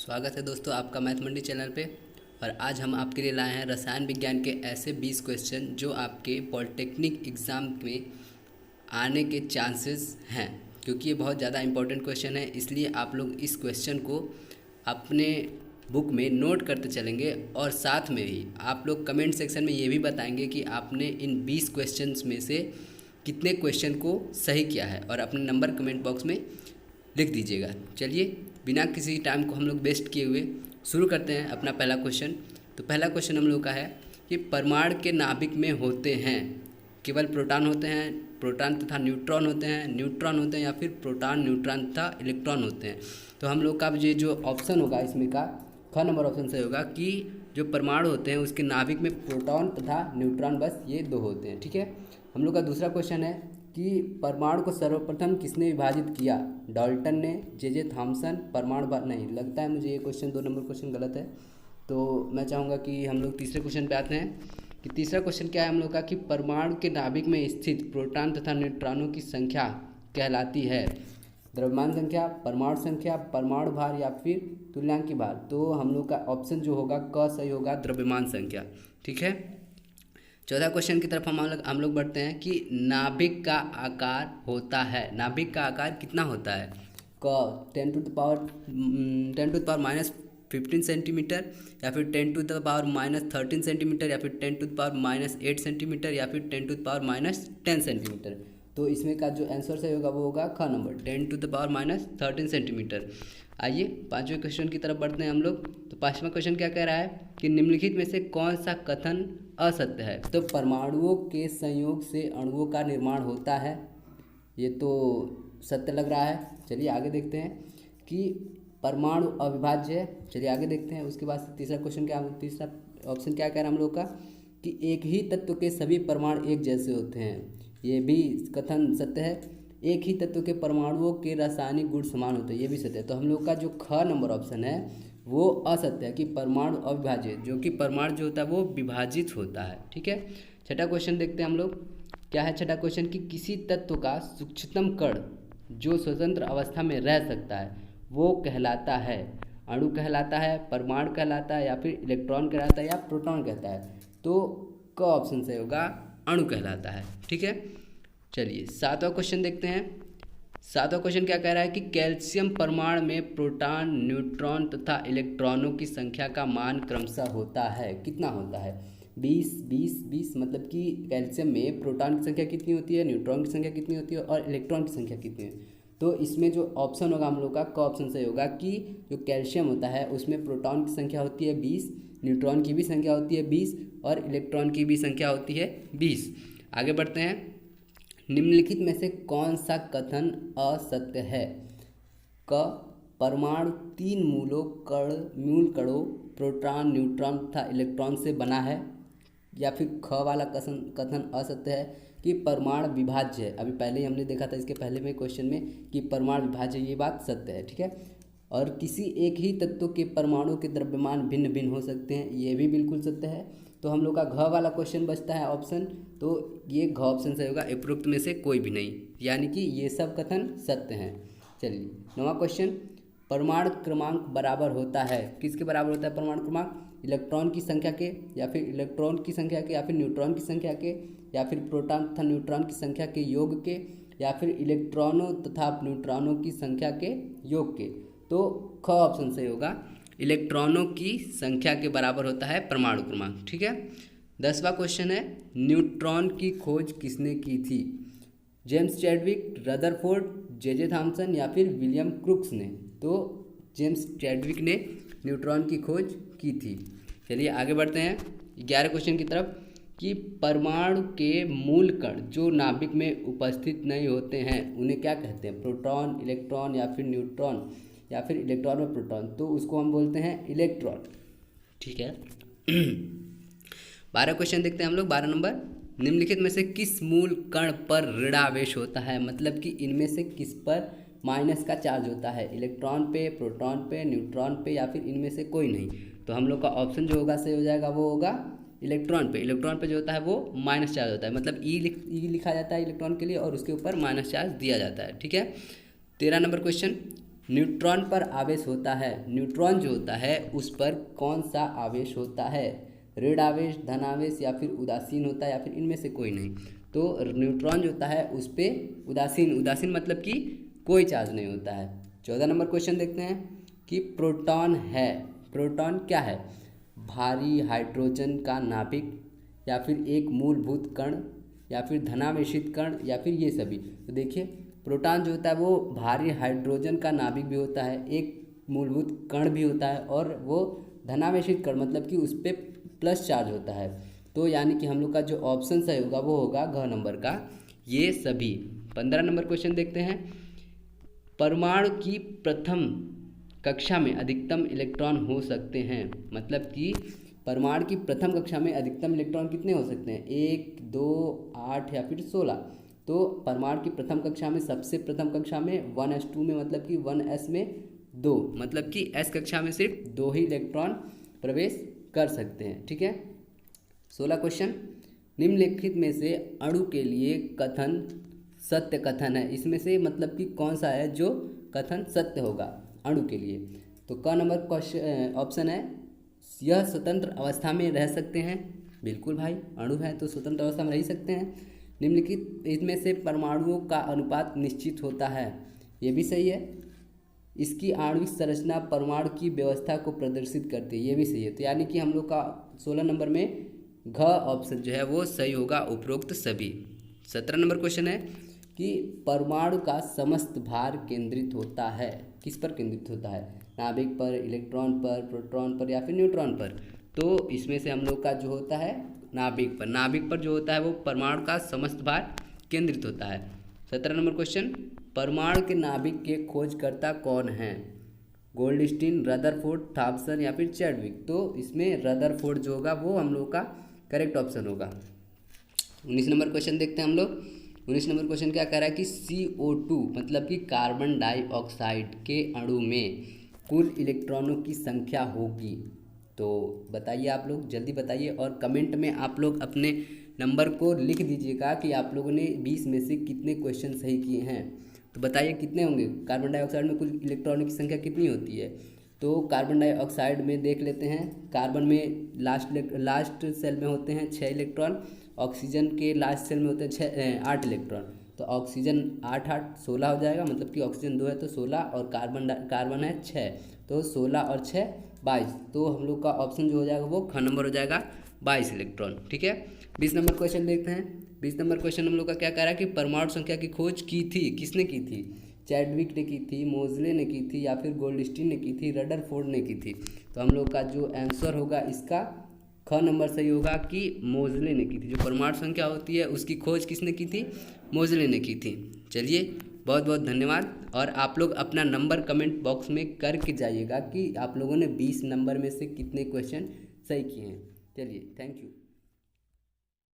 स्वागत है दोस्तों आपका मैथ मंडी चैनल पे। और आज हम आपके लिए लाए हैं रसायन विज्ञान के ऐसे 20 क्वेश्चन जो आपके पॉलिटेक्निक एग्ज़ाम में आने के चांसेस हैं, क्योंकि ये बहुत ज़्यादा इंपॉर्टेंट क्वेश्चन है। इसलिए आप लोग इस क्वेश्चन को अपने बुक में नोट करते चलेंगे और साथ में ही आप लोग कमेंट सेक्शन में ये भी बताएंगे कि आपने इन 20 क्वेश्चंस में से कितने क्वेश्चन को सही किया है और अपने नंबर कमेंट बॉक्स में लिख दीजिएगा। चलिए बिना किसी टाइम को हम लोग वेस्ट किए हुए शुरू करते हैं अपना पहला क्वेश्चन। तो पहला क्वेश्चन हम लोग का है कि परमाणु के नाभिक में होते हैं केवल प्रोटॉन होते हैं, प्रोटॉन तथा न्यूट्रॉन होते हैं, न्यूट्रॉन होते हैं या फिर प्रोटॉन न्यूट्रॉन तथा इलेक्ट्रॉन होते हैं। तो हम लोग का ये जो ऑप्शन होगा इसमें का ख नंबर ऑप्शन से होगा कि जो परमाणु होते हैं उसके नाभिक में प्रोटॉन तथा न्यूट्रॉन बस ये दो होते हैं। ठीक है। हम लोग का दूसरा क्वेश्चन है कि परमाणु को सर्वप्रथम किसने विभाजित किया? डाल्टन ने, जे थॉमसन, परमाणु नहीं लगता है मुझे ये क्वेश्चन 2 नंबर क्वेश्चन गलत है। तो मैं चाहूँगा कि हम लोग तीसरे क्वेश्चन पे आते हैं कि तीसरा क्वेश्चन क्या है हम लोग का कि परमाणु के नाभिक में स्थित प्रोटॉन तथा न्यूट्रॉनों की संख्या कहलाती है? द्रव्यमान संख्या, परमाणु संख्या, परमाणु भार या फिर तुल्यांकी भार। तो हम लोग का ऑप्शन जो होगा क सही होगा, द्रव्यमान संख्या। ठीक है। चौथा क्वेश्चन की तरफ हम लोग बढ़ते हैं कि नाभिक का आकार होता है, नाभिक का आकार कितना होता है? क 10⁻⁻15 सेंटीमीटर या फिर 10⁻⁻13 सेंटीमीटर या फिर 10⁻⁻8 सेंटीमीटर या फिर 10⁻⁻10 सेंटीमीटर। तो इसमें का जो आंसर सही होगा वो होगा ख नंबर 10⁻⁻13 सेंटीमीटर। आइए पांचवें क्वेश्चन की तरफ बढ़ते हैं हम लोग। तो पांचवा क्वेश्चन क्या कह रहा है कि निम्नलिखित में से कौन सा कथन असत्य है? तो परमाणुओं के संयोग से अणुओं का निर्माण होता है, ये तो सत्य लग रहा है। चलिए आगे देखते हैं कि परमाणु अविभाज्य है। चलिए आगे देखते हैं। उसके बाद तीसरा क्वेश्चन क्या, तीसरा ऑप्शन क्या कह रहा है हम लोग का कि एक ही तत्व के सभी परमाणु एक जैसे होते हैं, ये भी कथन सत्य है। एक ही तत्व के परमाणुओं के रासायनिक गुण समान होते हैं, ये भी सत्य है। तो हम लोग का जो ख नंबर ऑप्शन है वो असत्य है कि परमाणु अविभाज्य, जो कि परमाणु जो होता है वो विभाजित होता है। ठीक है। छठा क्वेश्चन देखते हैं हम लोग। क्या है छठा क्वेश्चन कि किसी तत्व का सूक्ष्मतम कण जो स्वतंत्र अवस्था में रह सकता है वो कहलाता है? अणु कहलाता है, परमाणु कहलाता है या फिर इलेक्ट्रॉन कहलाता है या प्रोटॉन कहता है? तो क ऑप्शन से होगा, अणु कहलाता है। ठीक है। चलिए सातवां क्वेश्चन देखते हैं। सातवां क्वेश्चन क्या कह रहा है कि कैल्शियम परमाणु में प्रोटॉन, न्यूट्रॉन तथा इलेक्ट्रॉनों की संख्या का मान क्रमशः होता है, कितना होता है? 20 20 20। मतलब कि कैल्शियम में प्रोटॉन की संख्या कितनी होती है, न्यूट्रॉन की संख्या कितनी होती है और इलेक्ट्रॉन की संख्या कितनी है? तो इसमें जो ऑप्शन होगा हम लोग का क ऑप्शन सही होगा कि जो कैल्शियम होता है उसमें प्रोटॉन की संख्या होती है 20, न्यूट्रॉन की भी संख्या होती है 20 और इलेक्ट्रॉन की भी संख्या होती है 20। आगे बढ़ते हैं। निम्नलिखित में से कौन सा कथन असत्य है? क परमाणु 3 मूल कणों प्रोटॉन, न्यूट्रॉन तथा इलेक्ट्रॉन से बना है, या फिर ख वाला कथन असत्य है कि परमाणु विभाज्य है। अभी पहले ही हमने देखा था इसके पहले में क्वेश्चन में कि परमाणु विभाज्य, ये बात सत्य है। ठीक है। और किसी एक ही तत्व के परमाणु के द्रव्यमान भिन्न भिन्न हो सकते हैं, ये भी बिल्कुल सत्य है। तो हम लोग का घ वाला क्वेश्चन बचता है ऑप्शन, तो ये घ ऑप्शन से होगा, उपरोक्त में से कोई भी नहीं, यानी कि ये सब कथन सत्य हैं। चलिए नौवां क्वेश्चन, परमाणु क्रमांक बराबर होता है, किसके बराबर होता है परमाणु क्रमांक? इलेक्ट्रॉन की संख्या के, या फिर इलेक्ट्रॉन की संख्या के, या फिर न्यूट्रॉन की संख्या के, या फिर प्रोटॉन तथा न्यूट्रॉन की संख्या के योग के, या फिर इलेक्ट्रॉनों तथा न्यूट्रॉनों की संख्या के योग के। तो ख ऑप्शन सही होगा, इलेक्ट्रॉनों की संख्या के बराबर होता है परमाणु क्रमांक। ठीक है। 10वां क्वेश्चन है, न्यूट्रॉन की खोज किसने की थी? James Chadwick, Rutherford, J Thomson या फिर विलियम क्रुक्स ने? तो जेम्स चैडविक ने न्यूट्रॉन की खोज की थी। चलिए आगे बढ़ते हैं 11 क्वेश्चन की तरफ कि परमाणु के मूल कण जो नाभिक में उपस्थित नहीं होते हैं उन्हें क्या कहते हैं? प्रोटॉन, इलेक्ट्रॉन या फिर न्यूट्रॉन या फिर इलेक्ट्रॉन और प्रोटॉन? तो उसको हम बोलते हैं इलेक्ट्रॉन। ठीक है। 12 क्वेश्चन देखते हैं हम लोग। 12 नंबर, निम्नलिखित में से किस मूल कण पर ऋणावेश होता है? मतलब कि इनमें से किस पर माइनस का चार्ज होता है? इलेक्ट्रॉन पे, प्रोटॉन पे, न्यूट्रॉन पे या फिर इनमें से कोई नहीं? तो हम लोग का ऑप्शन जो होगा सही हो जाएगा, वो होगा इलेक्ट्रॉन पे। इलेक्ट्रॉन पे जो होता है वो माइनस चार्ज होता है, मतलब ई लिखा जाता है इलेक्ट्रॉन के लिए और उसके ऊपर माइनस चार्ज दिया जाता है। ठीक है। 13 नंबर क्वेश्चन, न्यूट्रॉन पर आवेश होता है, न्यूट्रॉन जो होता है उस पर कौन सा आवेश होता है? ऋण आवेश, धन आवेश या फिर उदासीन होता है या फिर इनमें से कोई नहीं। तो न्यूट्रॉन जो होता है उस पर उदासीन मतलब कि कोई चार्ज नहीं होता है। 14 नंबर क्वेश्चन देखते हैं कि प्रोटॉन है, प्रोटॉन क्या है? भारी हाइड्रोजन का नाभिक या फिर एक मूलभूत कण या फिर धनावेशित कण या फिर ये सभी। तो देखिए प्रोटॉन जो होता है वो भारी हाइड्रोजन का नाभिक भी होता है, एक मूलभूत कण भी होता है और वो धनावेशित कण मतलब कि उस पर प्लस चार्ज होता है। तो यानी कि हम लोग का जो ऑप्शन सही होगा वो होगा घ नंबर का ये सभी। 15 नंबर क्वेश्चन देखते हैं। परमाणु की प्रथम कक्षा में अधिकतम इलेक्ट्रॉन हो सकते हैं, मतलब कि परमाणु की प्रथम कक्षा में अधिकतम इलेक्ट्रॉन कितने हो सकते हैं? 1, 2, 8 या फिर 16। तो परमाणु की प्रथम कक्षा में सबसे प्रथम कक्षा में 1s2 में मतलब कि 1s में 2 मतलब कि s कक्षा में सिर्फ 2 ही इलेक्ट्रॉन प्रवेश कर सकते हैं। ठीक है। 16 क्वेश्चन, निम्नलिखित में से अणु के लिए कथन सत्य कथन है, इसमें से मतलब कि कौन सा है जो कथन सत्य होगा अणु के लिए? तो क नंबर क्वेश्चन ऑप्शन है यह स्वतंत्र अवस्था में रह सकते हैं। बिल्कुल भाई, अणु है तो स्वतंत्र अवस्था में रह सकते हैं। निम्नलिखित इसमें से परमाणुओं का अनुपात निश्चित होता है, ये भी सही है। इसकी आणविक संरचना परमाणु की व्यवस्था को प्रदर्शित करती है, ये भी सही है। तो यानी कि हम लोग का 16 नंबर में घ ऑप्शन जो है वो सही होगा, उपरोक्त सभी। 17 नंबर क्वेश्चन है कि परमाणु का समस्त भार केंद्रित होता है, किस पर केंद्रित होता है? नाभिक पर, इलेक्ट्रॉन पर, प्रोटॉन पर या फिर न्यूट्रॉन पर? तो इसमें से हम लोग का जो होता है नाभिक पर, नाभिक पर जो होता है वो परमाणु का समस्त भार केंद्रित होता है। 17 नंबर क्वेश्चन, परमाणु के नाभिक के खोजकर्ता कौन हैं? गोल्डस्टीन, रदरफोर्ड, थॉम्सन या फिर चैडविक? तो इसमें रदरफोर्ड जो होगा वो हम लोग का करेक्ट ऑप्शन होगा। 19 नंबर क्वेश्चन देखते हैं हम लोग। 19 नंबर क्वेश्चन क्या कह रहा है कि CO2 मतलब कि कार्बन डाइऑक्साइड के अणु में कुल इलेक्ट्रॉनों की संख्या होगी। तो बताइए आप लोग, जल्दी बताइए और कमेंट में आप लोग अपने नंबर को लिख दीजिएगा कि आप लोगों ने 20 में से कितने क्वेश्चन सही किए हैं। तो बताइए कितने होंगे? कार्बन डाइऑक्साइड में कुल इलेक्ट्रॉनों की संख्या कितनी होती है? तो कार्बन डाइऑक्साइड में देख लेते हैं, कार्बन में लास्ट सेल में होते हैं 6 इलेक्ट्रॉन, ऑक्सीजन के लास्ट सेल में होते हैं 8 इलेक्ट्रॉन। तो ऑक्सीजन 8 8 16 हो जाएगा, मतलब कि ऑक्सीजन 2 है तो 16 और कार्बन है 6, तो 16 और 6 22। तो हम लोग का ऑप्शन जो हो जाएगा वो ख नंबर हो जाएगा 22 इलेक्ट्रॉन। ठीक है। 20 नंबर क्वेश्चन देखते हैं। 20 नंबर क्वेश्चन हम लोग का क्या कह रहा है कि परमाणु संख्या की खोज की थी, किसने की थी? चैडविक ने की थी, मोजले ने की थी या फिर गोल्डस्टीन ने की थी, रदरफोर्ड ने की थी? तो हम लोग का जो आंसर होगा इसका ख नंबर सही होगा कि मोजले ने की थी। जो परमाणु संख्या होती है उसकी खोज किसने की थी? मोजले ने की थी। चलिए, बहुत बहुत धन्यवाद। और आप लोग अपना नंबर कमेंट बॉक्स में करके जाइएगा कि आप लोगों ने 20 नंबर में से कितने क्वेश्चन सही किए हैं। चलिए, थैंक यू।